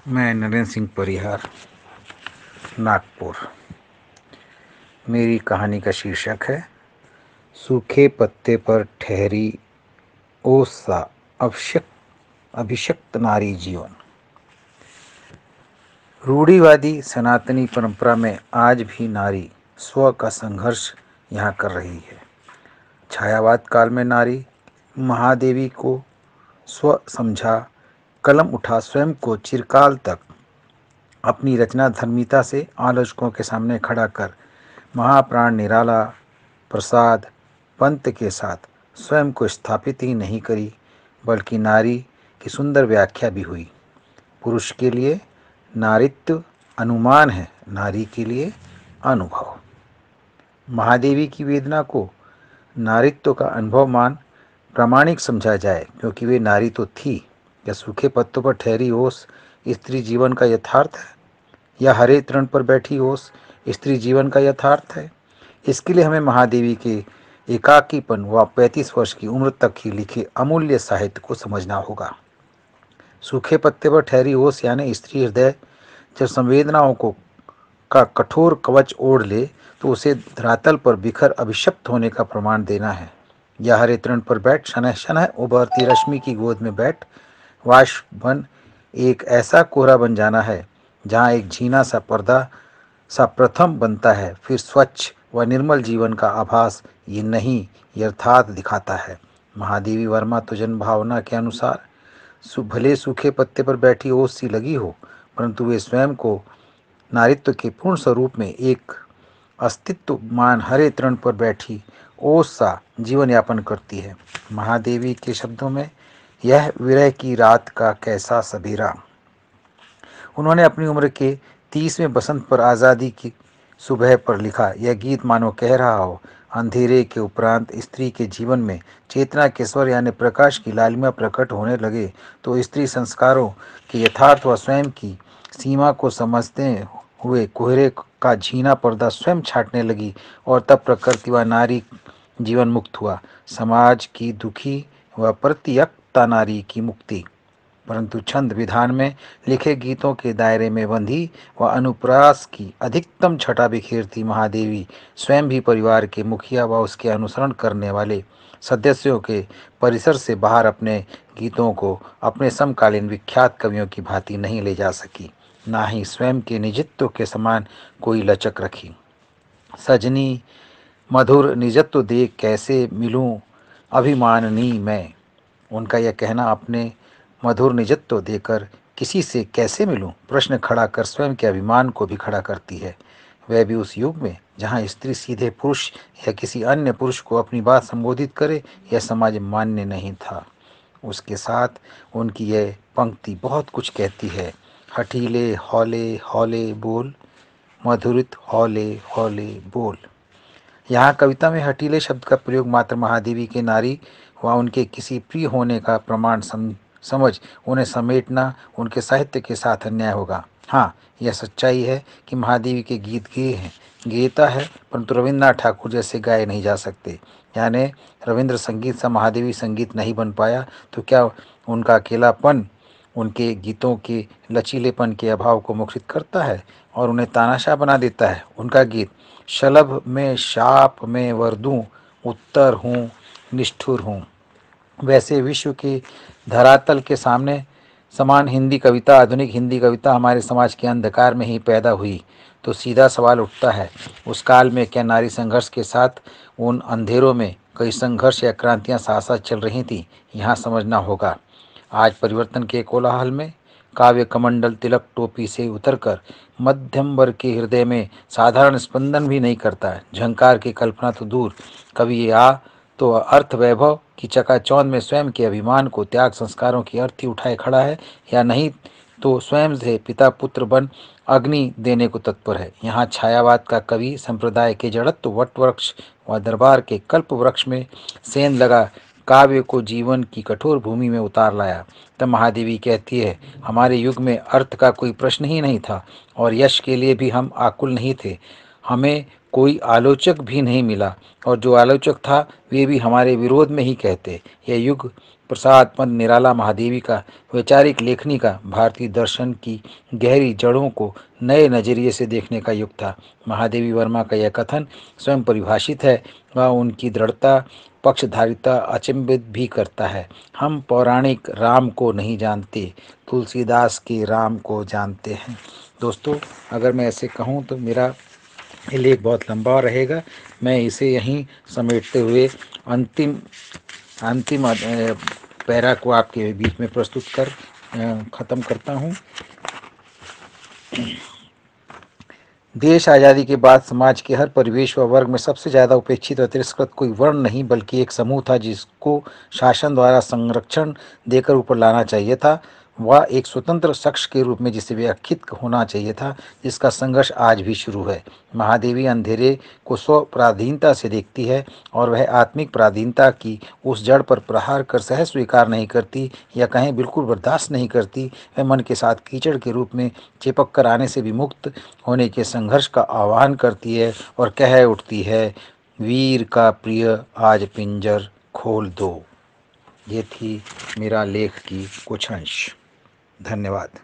मैं नरेंद्र सिंह परिहार, नागपुर। मेरी कहानी का शीर्षक है सूखे पत्ते पर ठहरी ओस सा अभिषक्त नारी जीवन। रूढ़िवादी सनातनी परंपरा में आज भी नारी स्व का संघर्ष यहाँ कर रही है। छायावाद काल में नारी महादेवी को स्व समझा, कलम उठा, स्वयं को चिरकाल तक अपनी रचना धर्मिता से आलोचकों के सामने खड़ा कर महाप्राण निराला प्रसाद पंत के साथ स्वयं को स्थापित ही नहीं करी, बल्कि नारी की सुंदर व्याख्या भी हुई। पुरुष के लिए नारित्व अनुमान है, नारी के लिए अनुभव। महादेवी की वेदना को नारित्व का अनुभव मान प्रामाणिक समझा जाए, क्योंकि वे नारी तो थी। या सूखे पत्तों पर ठहरी ओस स्त्री जीवन का यथार्थ है, या हरे तृण पर बैठी ओस स्त्री जीवन का यथार्थ है? इसके लिए हमें महादेवी के एकाकीपन व 35 वर्ष की उम्र तक ही लिखे अमूल्य साहित्य को समझना होगा। सूखे पत्ते पर ठहरी ओस यानी स्त्री हृदय जब संवेदनाओं को का कठोर कवच ओढ़ ले तो उसे धरातल पर बिखर अभिशप्त होने का प्रमाण देना है। या हरे तृण पर बैठ, शनह शनह उभरती रश्मि की गोद में बैठ, वाष्प बन एक ऐसा कोहरा बन जाना है जहाँ एक झीना सा पर्दा सा प्रथम बनता है, फिर स्वच्छ व निर्मल जीवन का आभास ये नहीं यथार्थ दिखाता है। महादेवी वर्मा तो जन भावना के अनुसार भले सूखे पत्ते पर बैठी ओस सी लगी हो, परंतु वे स्वयं को नारित्व के पूर्ण स्वरूप में एक अस्तित्व मान हरे तृण पर बैठी ओस सा जीवन यापन करती है। महादेवी के शब्दों में, यह विरह की रात का कैसा सबेरा। उन्होंने अपनी उम्र के 30वें बसंत पर आज़ादी की सुबह पर लिखा। यह गीत मानो कह रहा हो, अंधेरे के उपरांत स्त्री के जीवन में चेतना के स्वर यानी प्रकाश की लालिमा प्रकट होने लगे तो स्त्री संस्कारों के यथार्थ व स्वयं की सीमा को समझते हुए कोहरे का झीना पर्दा स्वयं छाटने लगी, और तब प्रकृति व नारी जीवन मुक्त हुआ। समाज की दुखी व प्रत्यक्ता नारी की मुक्ति। परंतु छंद विधान में लिखे गीतों के दायरे में बंधी व अनुप्रास की अधिकतम छटा बिखेरती महादेवी स्वयं भी परिवार के मुखिया व उसके अनुसरण करने वाले सदस्यों के परिसर से बाहर अपने गीतों को अपने समकालीन विख्यात कवियों की भांति नहीं ले जा सकी, ना ही स्वयं के निजत्व के समान कोई लचक रखी। सजनी मधुर निजत्व देख कैसे मिलूं अभिमाननी मैं। उनका यह कहना अपने मधुर निजत्व देकर किसी से कैसे मिलूं प्रश्न खड़ा कर स्वयं के अभिमान को भी खड़ा करती है। वह भी उस युग में जहां स्त्री सीधे पुरुष या किसी अन्य पुरुष को अपनी बात संबोधित करे, यह समाज मान्य नहीं था। उसके साथ उनकी यह पंक्ति बहुत कुछ कहती है। हठीले हौले हौले बोल, मधुरित हौले हौले बोल। यहाँ कविता में हठीले शब्द का प्रयोग मात्र महादेवी के नारी व उनके किसी प्रिय होने का प्रमाण समझ उन्हें समेटना उनके साहित्य के साथ अन्याय होगा। हाँ, यह सच्चाई है कि महादेवी के गीत गेयता है, परंतु रविन्द्रनाथ ठाकुर जैसे गाए नहीं जा सकते। यानी रविंद्र संगीत सा महादेवी संगीत नहीं बन पाया, तो क्या उनका अकेलापन उनके गीतों के लचीलेपन के अभाव को मुखरित करता है और उन्हें तानाशाह बना देता है? उनका गीत शलभ में शाप में वरदूं, उत्तर हूँ निष्ठुर हूँ। वैसे विश्व के धरातल के सामने समान हिंदी कविता, आधुनिक हिंदी कविता हमारे समाज के अंधकार में ही पैदा हुई, तो सीधा सवाल उठता है, उस काल में क्या नारी संघर्ष के साथ उन अंधेरों में कई संघर्ष या क्रांतियां साथ साथ चल रही थी? यहाँ समझना होगा। आज परिवर्तन के कोलाहल में काव्य कमंडल तिलक टोपी से उतरकर मध्यम वर्ग के हृदय में साधारण स्पंदन भी नहीं करता। झंकार की कल्पना तो दूर, कभी आ तो अर्थ वैभव की चकाचौंध में स्वयं के अभिमान को त्याग संस्कारों की अर्थी उठाए खड़ा है, या नहीं तो स्वयं से पिता पुत्र बन अग्नि देने को तत्पर है। यहाँ छायावाद का कवि संप्रदाय के जड़त्व वट वृक्ष व दरबार के कल्प वृक्ष में सेंध लगा काव्य को जीवन की कठोर भूमि में उतार लाया। तब महादेवी कहती है, हमारे युग में अर्थ का कोई प्रश्न ही नहीं था और यश के लिए भी हम आकुल नहीं थे। हमें कोई आलोचक भी नहीं मिला, और जो आलोचक था वे भी हमारे विरोध में ही कहते। यह युग प्रसाद पंत निराला महादेवी का वैचारिक लेखनी का भारतीय दर्शन की गहरी जड़ों को नए नजरिए से देखने का युग था। महादेवी वर्मा का यह कथन स्वयं परिभाषित है व उनकी दृढ़ता पक्षधारिता अचंभित भी करता है। हम पौराणिक राम को नहीं जानते, तुलसीदास के राम को जानते हैं। दोस्तों, अगर मैं ऐसे कहूँ तो मेरा ये लेख बहुत लंबा रहेगा। मैं इसे यहीं समेटते हुए अंतिम अंतिम पैरा को आपके बीच में प्रस्तुत कर ख़त्म करता हूँ। देश आज़ादी के बाद समाज के हर परिवेश व वर्ग में सबसे ज़्यादा उपेक्षित व तिरस्कृत कोई वर्ण नहीं बल्कि एक समूह था जिसको शासन द्वारा संरक्षण देकर ऊपर लाना चाहिए था। वह एक स्वतंत्र शख्स के रूप में जिसे व्याख्यित होना चाहिए था, जिसका संघर्ष आज भी शुरू है। महादेवी अंधेरे को स्वपराधीनता से देखती है और वह आत्मिक पराधीनता की उस जड़ पर प्रहार कर सहज स्वीकार नहीं करती या कहें बिल्कुल बर्दाश्त नहीं करती। वह मन के साथ कीचड़ के रूप में चिपक कर आने से विमुक्त होने के संघर्ष का आह्वान करती है और कह उठती है, वीर का प्रिय आज पिंजर खोल दो। ये थी मेरा लेख की कुछ अंश। धन्यवाद।